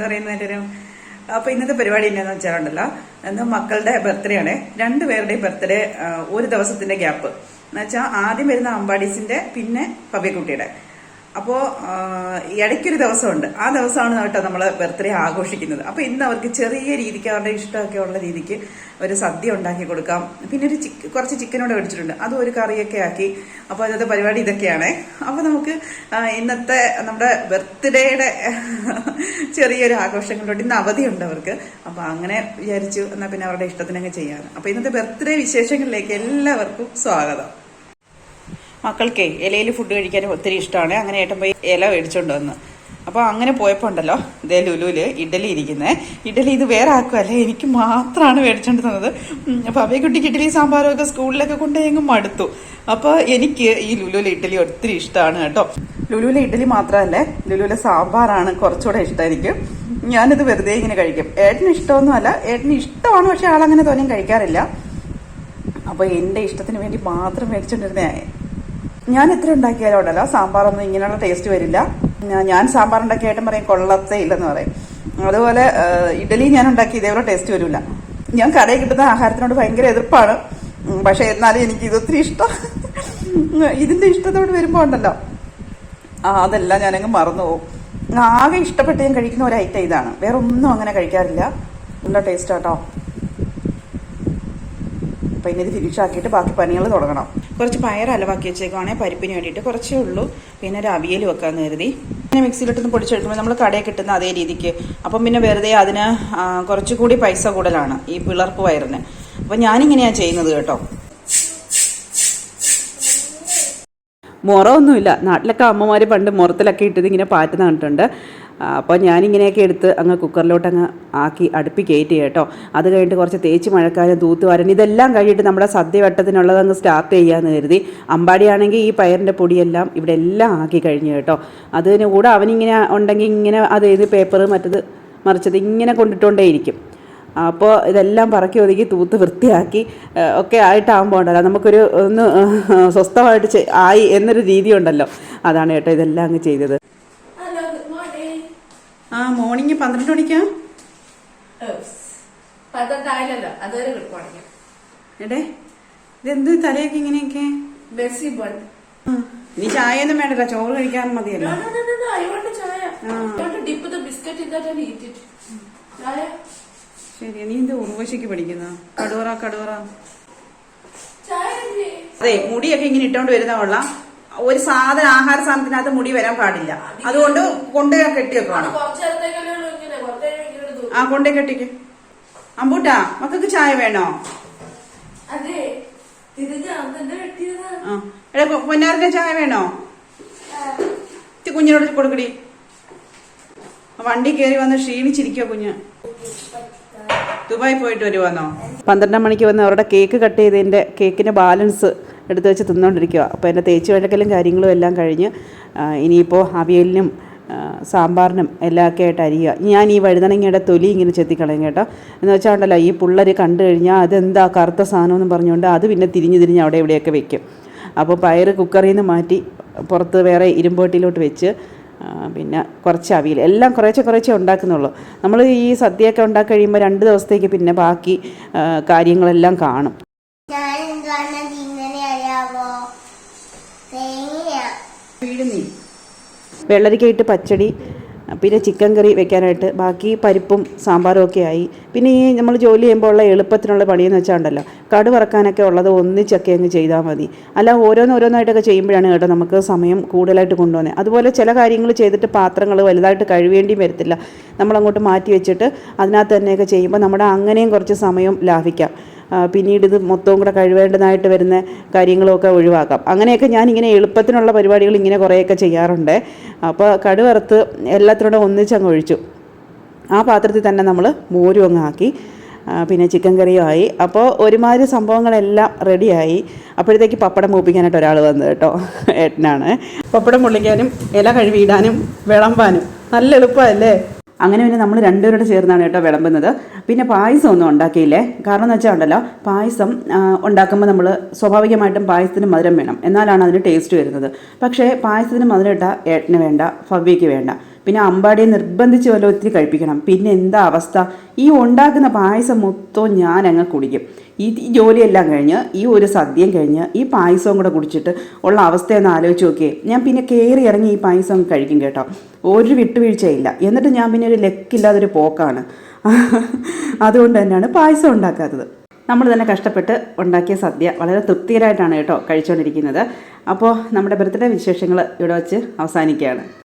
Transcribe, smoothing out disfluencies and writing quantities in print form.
പറയുന്നതിനും. അപ്പോൾ ഇന്നത്തെ പരിപാടി എന്നാന്ന് വെച്ചാലുണ്ടല്ലോ, ഇന്ന് മക്കളുടെ ബർത്ത്ഡേ ആണ്. രണ്ടുപേരുടെയും ബർത്ത്ഡേ ഒരു ദിവസത്തിന്റെ ഗ്യാപ്പ് എന്ന് വെച്ചാൽ ആദ്യം വരുന്ന അമ്പാടീസിന്റെ, പിന്നെ പവ്യക്കുട്ടിയുടെ. അപ്പോൾ ഇടയ്ക്കൊരു ദിവസമുണ്ട്. ആ ദിവസമാണ് കേട്ടോ നമ്മൾ ബർത്ത്ഡേ ആഘോഷിക്കുന്നത്. അപ്പോൾ ഇന്ന് അവർക്ക് ചെറിയ രീതിക്ക് അവരുടെ ഇഷ്ടമൊക്കെ ഉള്ള രീതിക്ക് ഒരു സദ്യ ഉണ്ടാക്കി കൊടുക്കാം. പിന്നെ ഒരു കുറച്ച് ചിക്കനോടെ മേടിച്ചിട്ടുണ്ട്, അതും ഒരു കറിയൊക്കെ ആക്കി. അപ്പോൾ ഇന്നത്തെ പരിപാടി ഇതൊക്കെയാണ്. അപ്പോൾ നമുക്ക് ഇന്നത്തെ നമ്മുടെ ബർത്ത്ഡേയുടെ ചെറിയൊരു ആഘോഷങ്ങളിലോട്ട് ഇന്ന് അവധിയുണ്ട് അവർക്ക്. അപ്പോൾ അങ്ങനെ വിചാരിച്ചു എന്നാൽ പിന്നെ അവരുടെ ഇഷ്ടത്തിനൊക്കെ ചെയ്യാൻ. അപ്പോൾ ഇന്നത്തെ ബർത്ത്ഡേ വിശേഷങ്ങളിലേക്ക് എല്ലാവർക്കും സ്വാഗതം. മക്കൾക്കേ ഇലയിൽ ഫുഡ് കഴിക്കാൻ ഒത്തിരി ഇഷ്ടമാണ്. അങ്ങനെ ഏട്ടൻ പോയി ഇല മേടിച്ചോണ്ട് വന്ന്. അപ്പോൾ അങ്ങനെ പോയപ്പോൾ ഉണ്ടല്ലോ, ഇതേ ലുലുവിൽ ഇഡലി ഇരിക്കുന്നത്. ഇഡലി ഇത് വേറെ ആക്കുമല്ലേ, എനിക്ക് മാത്രമാണ് മേടിച്ചോണ്ട് തന്നത്. അപ്പോൾ അവയെക്കുട്ടിക്ക് ഇഡലി സാമ്പാറും ഒക്കെ സ്കൂളിലൊക്കെ കൊണ്ടുപോയെങ്കിൽ മടുത്തു. അപ്പോൾ എനിക്ക് ഈ ലുലുവിലെ ഇഡലി ഒത്തിരി ഇഷ്ടമാണ് കേട്ടോ. ലുലുവിലെ ഇഡലി മാത്രമല്ലേ, ലുലുവിലെ സാമ്പാറാണ് കുറച്ചുകൂടെ ഇഷ്ടം എനിക്ക്. ഞാനിത് വെറുതെ ഇങ്ങനെ കഴിക്കും. ഏട്ടന് ഇഷ്ടമൊന്നുമല്ല, ഏട്ടന് ഇഷ്ടമാണ്, പക്ഷെ ആളങ്ങനെ തോന്നിയും കഴിക്കാറില്ല. അപ്പോൾ എൻ്റെ ഇഷ്ടത്തിന് വേണ്ടി മാത്രം മേടിച്ചോണ്ടിരുന്നേ. ഞാൻ എത്ര ഉണ്ടാക്കിയാലും ഉണ്ടല്ലോ സാമ്പാറൊന്നും ഇങ്ങനെയുള്ള ടേസ്റ്റ് വരില്ല. ഞാൻ സാമ്പാർ ഉണ്ടാക്കി ഏട്ടൻ പറയും കൊള്ളത്തേ ഇല്ലെന്ന് പറയും. അതുപോലെ ഇഡലി ഞാൻ ഉണ്ടാക്കി ഇതേപോലെ ടേസ്റ്റ് വരില്ല. ഞാൻ കടയിൽ കിട്ടുന്ന ആഹാരത്തിനോട് ഭയങ്കര എതിർപ്പാണ്. പക്ഷെ എന്നാലും എനിക്ക് ഇതൊത്തിരി ഇഷ്ടം. ഇതിന്റെ ഇഷ്ടത്തോട് വരുമ്പോൾ ഉണ്ടല്ലോ അതെല്ലാം ഞാനങ്ങ് മറന്നു പോകും. ആകെ ഇഷ്ടപ്പെട്ട് ഞാൻ കഴിക്കുന്ന ഒരു ഐറ്റം ഇതാണ്. വേറെ ഒന്നും അങ്ങനെ കഴിക്കാറില്ല. നല്ല ടേസ്റ്റ് ആട്ടോ. അപ്പം ഇനി ഇത് ഫിനിഷാക്കിയിട്ട് ബാക്കി പണികൾ തുടങ്ങണം. കുറച്ച് പയർ അലവാക്കി വെച്ചേക്കുവാണെങ്കിൽ പരിപ്പിന് വേണ്ടിയിട്ട് കുറച്ചേ ഉള്ളൂ. പിന്നെ ഒരു അവിയൽ വെക്കാമെന്ന് കരുതി. പിന്നെ മിക്സിയിലിട്ടൊന്ന് പൊടിച്ചെടുക്കുമ്പോൾ നമ്മൾ കടയിൽ കിട്ടുന്ന അതേ രീതിക്ക്. അപ്പം പിന്നെ വെറുതെ അതിന് കുറച്ചുകൂടി പൈസ കൂടുതലാണ് ഈ പിളർപ്പ് പയറിന്. അപ്പം ഞാനിങ്ങനെയാണ് ചെയ്യുന്നത് കേട്ടോ. മുറമൊന്നുമില്ല. നാട്ടിലൊക്കെ അമ്മമാർ പണ്ട് മുറത്തിലൊക്കെ ഇട്ടത് ഇങ്ങനെ പാറ്റുന്ന കണ്ടിട്ടുണ്ട്. അപ്പോൾ ഞാനിങ്ങനെയൊക്കെ എടുത്ത് അങ്ങ് കുക്കറിലോട്ട് അങ്ങ് ആക്കി അടുപ്പി കയറ്റി കേട്ടോ. അത് കഴിഞ്ഞിട്ട് കുറച്ച് തേച്ച് മഴക്കാലം തൂത്തുവാരൻ ഇതെല്ലാം കഴിഞ്ഞിട്ട് നമ്മുടെ സദ്യ വട്ടത്തിനുള്ളത് അങ്ങ് സ്റ്റാർട്ട് ചെയ്യാമെന്ന് കരുതി. അമ്പാടിയാണെങ്കിൽ ഈ പയറിൻ്റെ പൊടിയെല്ലാം ഇവിടെ എല്ലാം ആക്കി കഴിഞ്ഞു കേട്ടോ. അതിന് കൂടെ അവനിങ്ങനെ ഉണ്ടെങ്കിൽ ഇങ്ങനെ അത് പേപ്പർ മറ്റത് മറിച്ചത് ഇങ്ങനെ കൊണ്ടിട്ടുകൊണ്ടേയിരിക്കും. അപ്പോൾ ഇതെല്ലാം പറക്കി ഒതുക്കി തൂത്ത് വൃത്തിയാക്കി ഒക്കെ ആയിട്ടാകുമ്പോൾ ഉണ്ടല്ലോ നമുക്കൊരു ഒന്ന് സ്വസ്ഥമായിട്ട് ആയി എന്നൊരു രീതി ഉണ്ടല്ലോ. അതാണ് കേട്ടോ ഇതെല്ലാം അങ്ങ് ചെയ്തത്. മോർണിംഗ് 12 മണിക്കാ. എടേ ഇതെന്ത് തലയൊക്കെ ഇങ്ങനെയൊക്കെ? നീ ചായ ഒന്നും വേണ്ടല്ലോ, ചോറ് കഴിക്കാൻ മതിയല്ലോ. ശരി, നീ എന്ത് ഉർവശിക്ക് പഠിക്കുന്ന? കടുവറ അതെ, മുടിയൊക്കെ ഇങ്ങനെ ഇട്ടോണ്ട് വരുന്ന കൊള്ളാം. ഒരു ആഹാര സാധനത്തിനകത്ത് മുടി വരാൻ പാടില്ല. അതുകൊണ്ട് കൊണ്ടുപോയി കെട്ടിയൊക്കെ വേണം. കൊണ്ടേ കെട്ടിക്ക്. അമ്പൂട്ടാ, മക്കൾക്ക് ചായ വേണോ? പൊന്നാറിന്റെ ചായ വേണോ? കുഞ്ഞിനോട് കൊടുക്കടി. വണ്ടി കയറി വന്ന് ക്ഷീണിച്ചിരിക്കോ കുഞ്ഞ്? ദുബായി പോയിട്ട് വരുവാന്നോ? 12 മണിക്ക് വന്ന് അവരുടെ കേക്ക് കട്ട് ചെയ്തതിൻ്റെ കേക്കിൻ്റെ ബാലൻസ് എടുത്ത് വെച്ച് തിന്നുകൊണ്ടിരിക്കുക. അപ്പോൾ എൻ്റെ തേച്ച് വെള്ളക്കലും കാര്യങ്ങളും എല്ലാം കഴിഞ്ഞ് ഇനിയിപ്പോൾ അവിയലിനും സാമ്പാറിനും എല്ലാമൊക്കെ ആയിട്ട് അരിയുക. ഞാൻ ഈ വഴുതനങ്ങയുടെ തൊലി ഇങ്ങനെ ചെത്തിക്കളയും കേട്ടോ. എന്ന് വെച്ചാൽ ഉണ്ടല്ലോ ഈ പിള്ളേർ കണ്ടു കഴിഞ്ഞാൽ അതെന്താ കറുത്ത സാധനമെന്ന് പറഞ്ഞുകൊണ്ട് അത് പിന്നെ തിരിഞ്ഞ് അവിടെ ഇവിടെയൊക്കെ വെക്കും. അപ്പോൾ പയർ കുക്കറിൽ നിന്ന് മാറ്റി പുറത്ത് വേറെ ഇരുമ്പോട്ടിലോട്ട് വെച്ച് പിന്നെ കുറച്ച് അവിയൽ എല്ലാം കുറേശ്ശെ ഉണ്ടാക്കുന്നുള്ളൂ. നമ്മൾ ഈ സദ്യയൊക്കെ ഉണ്ടാക്കി കഴിയുമ്പോൾ 2 ദിവസത്തേക്ക് പിന്നെ ബാക്കി കാര്യങ്ങളെല്ലാം കാണും. വെള്ളരിക്കയിട്ട് പച്ചടി, പിന്നെ ചിക്കൻ കറി വെക്കാനായിട്ട് ബാക്കി പരിപ്പും സാമ്പാറും ഒക്കെ ആയി. പിന്നെ ഈ നമ്മൾ ജോലി ചെയ്യുമ്പോൾ ഉള്ള എളുപ്പത്തിനുള്ള പണിയെന്ന് വെച്ചാൽ ഉണ്ടല്ലോ കടു വറക്കാനൊക്കെ ഉള്ളത് ഒന്നിച്ചൊക്കെ അങ്ങ് ചെയ്താൽ മതി. അല്ല ഓരോന്നായിട്ടൊക്കെ ചെയ്യുമ്പോഴാണ് കേട്ടോ നമുക്ക് സമയം കൂടുതലായിട്ട് കൊണ്ടുപോകുന്നത്. അതുപോലെ ചില കാര്യങ്ങൾ ചെയ്തിട്ട് പാത്രങ്ങൾ വലുതായിട്ട് കഴുകേണ്ടിയും വരത്തില്ല. നമ്മളങ്ങോട്ട് മാറ്റി വെച്ചിട്ട് അതിനകത്ത് തന്നെയൊക്കെ ചെയ്യുമ്പോൾ നമ്മുടെ അങ്ങനെയും കുറച്ച് സമയം ലാഭിക്കാം. പിന്നീട് ഇത് മൊത്തവും കൂടെ കഴിവേണ്ടതായിട്ട് വരുന്ന കാര്യങ്ങളൊക്കെ ഒഴിവാക്കാം. അങ്ങനെയൊക്കെ ഞാനിങ്ങനെ എളുപ്പത്തിനുള്ള പരിപാടികൾ ഇങ്ങനെ കുറേയൊക്കെ ചെയ്യാറുണ്ട്. അപ്പോൾ കടുവറുത്ത് എല്ലാത്തിനോടും ഒന്നിച്ചങ്ങ് ഒഴിച്ചു. ആ പാത്രത്തിൽ തന്നെ നമ്മൾ മോരും അങ്ങ് ആക്കി. പിന്നെ ചിക്കൻ കറിയും ആയി. അപ്പോൾ ഒരുമാതിരി സംഭവങ്ങളെല്ലാം റെഡിയായി. അപ്പോഴത്തേക്ക് പപ്പടം മൂപ്പിക്കാനായിട്ട് ഒരാൾ വന്നു കേട്ടോ. ഏട്ടനാണ്. പപ്പടം പൊള്ളിക്കാനും ഇല കഴുകിയിടാനും വിളമ്പാനും നല്ല എളുപ്പമല്ലേ. അങ്ങനെ പിന്നെ നമ്മൾ രണ്ടുപേരോട് ചേർന്നാണ് കേട്ടോ വിളമ്പുന്നത്. പിന്നെ പായസം ഒന്നും ഉണ്ടാക്കിയില്ലേ. കാരണം എന്ന് വെച്ചാൽ ഉണ്ടല്ലോ പായസം ഉണ്ടാക്കുമ്പോൾ നമ്മൾ സ്വാഭാവികമായിട്ടും പായസത്തിന് മധുരം വേണം, എന്നാലാണ് അതിന് ടേസ്റ്റ് വരുന്നത്. പക്ഷേ പായസത്തിന് മധുരം ഇട്ടാൽ ഏട്ടന് വേണ്ട, ഭവ്യയ്ക്ക് വേണ്ട. പിന്നെ അമ്പാടിയെ നിർബന്ധിച്ച് വല്ല ഒത്തിരി കഴിപ്പിക്കണം. പിന്നെ എന്താ അവസ്ഥ, ഈ ഉണ്ടാക്കുന്ന പായസം മൊത്തവും ഞാൻ അങ്ങ് കുടിക്കും. ഈ ജോലിയെല്ലാം കഴിഞ്ഞ് ഈ ഒരു സദ്യയും കഴിഞ്ഞ് ഈ പായസവും കൂടെ കുടിച്ചിട്ട് ഉള്ള അവസ്ഥയൊന്ന് ആലോചിച്ച് നോക്കിയേ. ഞാൻ പിന്നെ കയറി ഇറങ്ങി ഈ പായസം കഴിക്കും കേട്ടോ, ഒരു വിട്ടുവീഴ്ചയില്ല. എന്നിട്ട് ഞാൻ പിന്നെ ഒരു ലെക്കില്ലാതൊരു പോക്കാണ്. അതുകൊണ്ട് തന്നെയാണ് പായസം ഉണ്ടാക്കാത്തത്. നമ്മൾ തന്നെ കഷ്ടപ്പെട്ട് ഉണ്ടാക്കിയ സദ്യ വളരെ തൃപ്തികരമായിട്ടാണ് കേട്ടോ കഴിച്ചുകൊണ്ടിരിക്കുന്നത്. അപ്പോൾ നമ്മുടെ ബർത്ത്ഡേ വിശേഷങ്ങൾ ഇവിടെ വച്ച് അവസാനിക്കുകയാണ്.